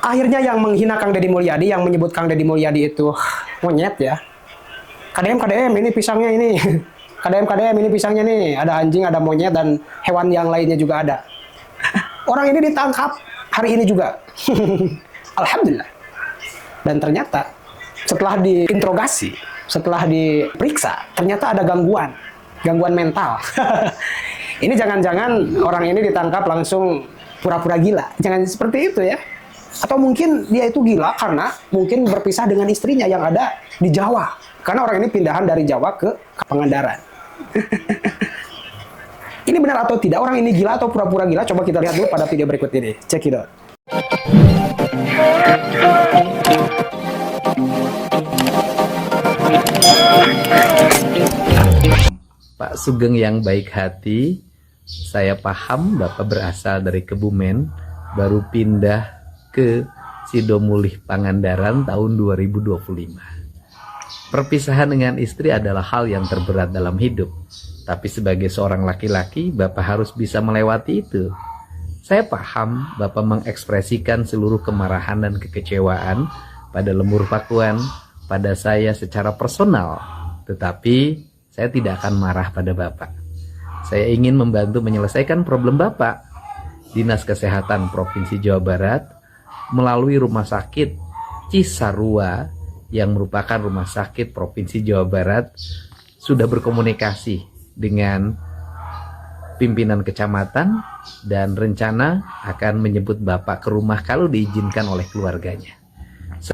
Akhirnya yang menghina Kang Deddy Mulyadi, yang menyebut Kang Deddy Mulyadi itu monyet ya. KDM, KDM, ini pisangnya ini. KDM, KDM, ini pisangnya nih. Ada anjing, ada monyet, dan hewan yang lainnya juga ada. Orang ini ditangkap hari ini juga. Alhamdulillah. Dan ternyata setelah diinterogasi, setelah diperiksa, ternyata ada gangguan mental. Ini jangan-jangan orang ini ditangkap langsung pura-pura gila. Jangan seperti itu ya. Atau mungkin dia itu gila karena mungkin berpisah dengan istrinya yang ada di Jawa. Karena orang ini pindahan dari Jawa ke Pangandaran. Ini benar atau tidak orang ini gila atau pura-pura gila? Coba kita lihat dulu pada video berikut ini. Check it out. Pak Sugeng yang baik hati, saya paham Bapak berasal dari Kebumen, baru pindah ke Sidomulih Pangandaran tahun 2025. Perpisahan dengan istri adalah hal yang terberat dalam hidup, tapi sebagai seorang laki-laki, Bapak harus bisa melewati itu. Saya paham Bapak mengekspresikan seluruh kemarahan dan kekecewaan pada Lembur Pakuan, pada saya secara personal, tetapi saya tidak akan marah pada Bapak. Saya ingin membantu menyelesaikan problem Bapak. Dinas Kesehatan Provinsi Jawa Barat melalui Rumah Sakit Cisarua yang merupakan rumah sakit Provinsi Jawa Barat sudah berkomunikasi dengan pimpinan kecamatan dan rencana akan menjemput Bapak ke rumah kalau diizinkan oleh keluarganya.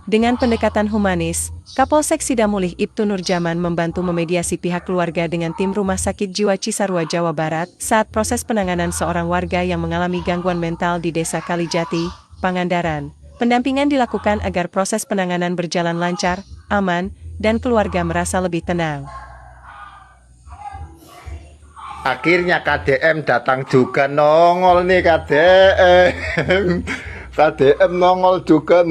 Dengan pendekatan humanis, Kapolsek Sidamulih Ibtu Nurjaman membantu memediasi pihak keluarga dengan tim Rumah Sakit Jiwa Cisarua Jawa Barat saat proses penanganan seorang warga yang mengalami gangguan mental di Desa Kalijati, Pangandaran. Pendampingan dilakukan agar proses penanganan berjalan lancar, aman, dan keluarga merasa lebih tenang. Akhirnya KDM datang juga, nongol nih KDM. KDM nongol juga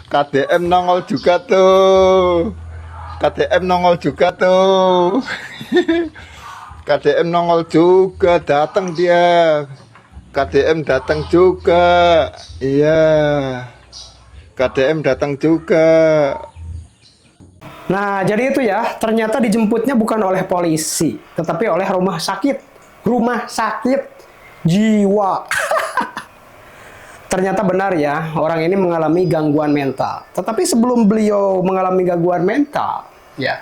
KDM nongol juga tuh. KDM nongol juga tuh. KDM nongol juga, datang dia. KDM datang juga. Iya. KDM datang juga. Nah, jadi itu ya, ternyata dijemputnya bukan oleh polisi, tetapi oleh rumah sakit. Rumah sakit jiwa. Ternyata benar ya, orang ini mengalami gangguan mental. Tetapi sebelum beliau mengalami gangguan mental, ya,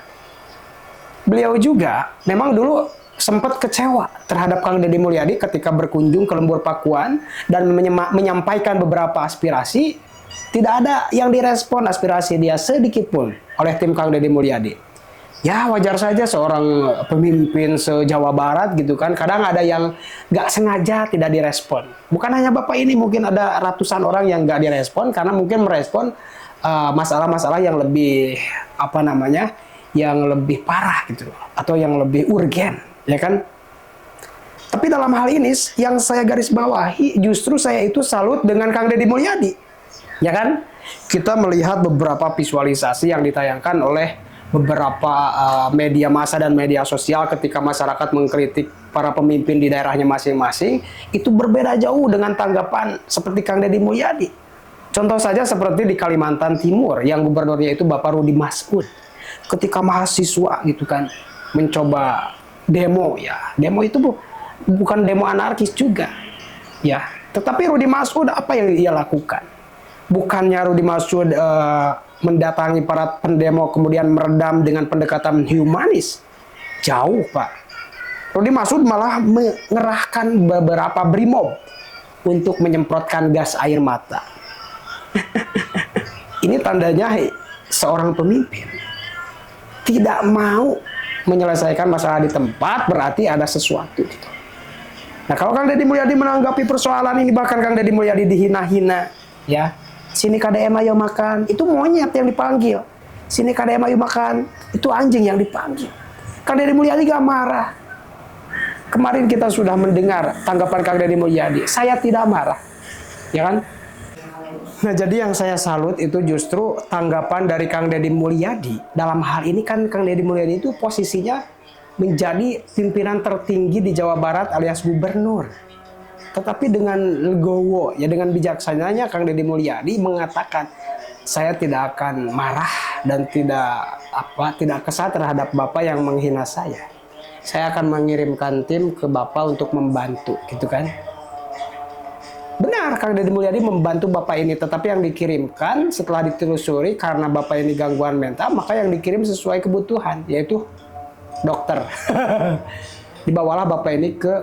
beliau juga memang dulu sempat kecewa terhadap Kang Deddy Mulyadi ketika berkunjung ke Lembur Pakuan dan menyampaikan beberapa aspirasi. Tidak ada yang direspon aspirasi dia sedikit pun oleh tim Kang Deddy Mulyadi. Ya wajar saja seorang pemimpin se-Jawa Barat gitu kan. Kadang ada yang nggak sengaja tidak direspon. Bukan hanya Bapak ini, mungkin ada ratusan orang yang nggak direspon karena mungkin merespon masalah-masalah yang lebih yang lebih parah gitu, atau yang lebih urgen, ya kan? Tapi dalam hal ini yang saya garis bawahi, justru saya itu salut dengan Kang Deddy Mulyadi, ya kan? Kita melihat beberapa visualisasi yang ditayangkan oleh beberapa media massa dan media sosial ketika masyarakat mengkritik para pemimpin di daerahnya masing-masing, itu berbeda jauh dengan tanggapan seperti Kang Deddy Mulyadi. Contoh saja seperti di Kalimantan Timur yang gubernurnya itu Bapak Rudi Masud. Ketika mahasiswa gitu kan mencoba demo, ya demo itu bukan demo anarkis juga, ya. Tetapi Rudi Masud apa yang ia lakukan? Bukannya Rudi Masud mendatangi para pendemo kemudian meredam dengan pendekatan humanis. Jauh, Pak. Rudi Masud malah mengerahkan beberapa brimob untuk menyemprotkan gas air mata. Ini tandanya seorang pemimpin tidak mau menyelesaikan masalah di tempat, berarti ada sesuatu gitu. Nah, kalau Kang Deddy Mulyadi menanggapi persoalan ini, bahkan Kang Deddy Mulyadi dihina-hina, ya. Sini KDM ayo makan, itu monyet yang dipanggil. Sini KDM ayo makan, itu anjing yang dipanggil. Kang Deddy Mulyadi gak marah. Kemarin kita sudah mendengar tanggapan Kang Deddy Mulyadi, saya tidak marah, ya kan? Nah, jadi yang saya salut itu justru tanggapan dari Kang Deddy Mulyadi. Dalam hal ini kan Kang Deddy Mulyadi itu posisinya menjadi pimpinan tertinggi di Jawa Barat alias gubernur. Tetapi dengan legowo, ya dengan bijaksananya Kang Deddy Mulyadi mengatakan, saya tidak akan marah dan tidak kesal terhadap Bapak yang menghina saya. Saya akan mengirimkan tim ke Bapak untuk membantu, gitu kan? Benar, Kang Deddy Mulyadi membantu Bapak ini, tetapi yang dikirimkan setelah ditelusuri karena Bapak ini gangguan mental, maka yang dikirim sesuai kebutuhan, yaitu dokter. Dibawalah Bapak ini ke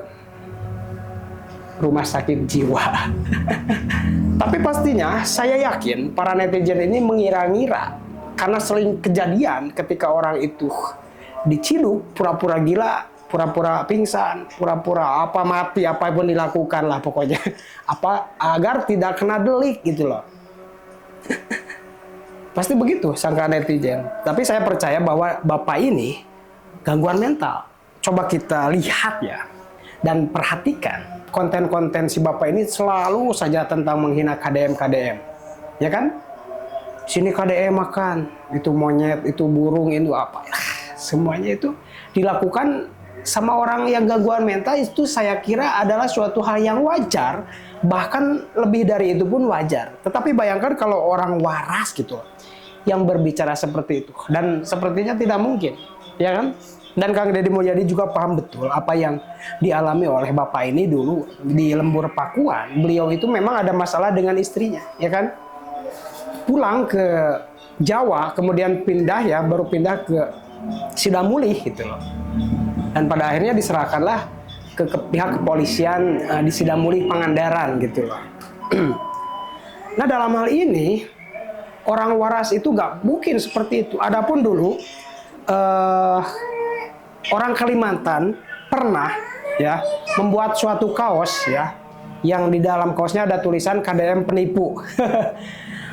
rumah sakit jiwa. Tapi pastinya saya yakin para netizen ini mengira-ngira karena sering kejadian ketika orang itu diciduk, pura-pura gila, pura-pura pingsan, pura-pura mati, apapun dilakukan lah pokoknya. Agar tidak kena delik gitu loh. Pasti begitu sangka netizen. Tapi saya percaya bahwa Bapak ini gangguan mental. Coba kita lihat ya dan perhatikan konten-konten si Bapak ini selalu saja tentang menghina KDM. Ya kan? Sini KDM makan, itu monyet, itu burung, itu apa. Semuanya itu dilakukan sama orang yang gangguan mental, itu saya kira adalah suatu hal yang wajar, bahkan lebih dari itu pun wajar. Tetapi bayangkan kalau orang waras gitu yang berbicara seperti itu, dan sepertinya tidak mungkin, ya kan? Dan Kang Deddy Mulyadi juga paham betul apa yang dialami oleh Bapak ini dulu di Lembur Pakuan. Beliau itu memang ada masalah dengan istrinya, ya kan? Pulang ke Jawa, kemudian baru pindah ke Sidamulih gitu loh. Dan pada akhirnya diserahkanlah ke pihak kepolisian di Sidamulih Pangandaran gitu loh. Nah dalam hal ini orang waras itu nggak mungkin seperti itu. Adapun dulu orang Kalimantan pernah ya membuat suatu kaos ya yang di dalam kaosnya ada tulisan KDM penipu.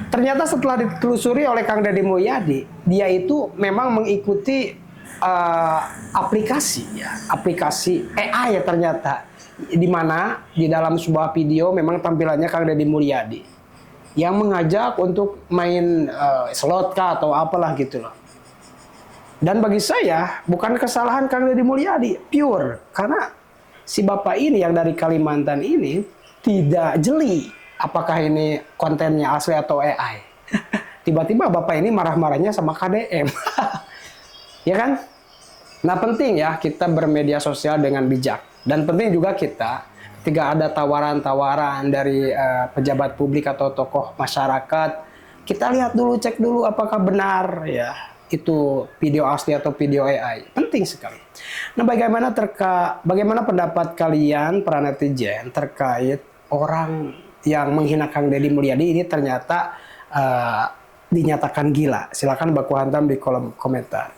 Ternyata setelah ditelusuri oleh Kang Deddy Mulyadi, dia itu memang mengikuti aplikasi AI ya ternyata, di mana di dalam sebuah video memang tampilannya Kang Deddy Mulyadi yang mengajak untuk main slot kah atau apalah gitu loh. Dan bagi saya bukan kesalahan Kang Deddy Mulyadi, pure karena si Bapak ini yang dari Kalimantan ini tidak jeli apakah ini kontennya asli atau AI. Tiba-tiba Bapak ini marah-marahnya sama KDM. Ya kan? Nah penting ya kita bermedia sosial dengan bijak. Dan penting juga kita ketika ada tawaran-tawaran dari pejabat publik atau tokoh masyarakat, kita lihat dulu, cek dulu apakah benar ya itu video asli atau video AI. Penting sekali. Nah bagaimana pendapat kalian para netizen terkait orang yang menghina Kang Deddy Mulyadi ini ternyata dinyatakan gila? Silakan baku hantam di kolom komentar.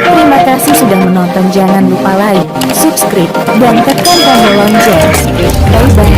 Terima kasih sudah menonton. Jangan lupa like, subscribe, dan tekan tombol lonceng. Bye bye.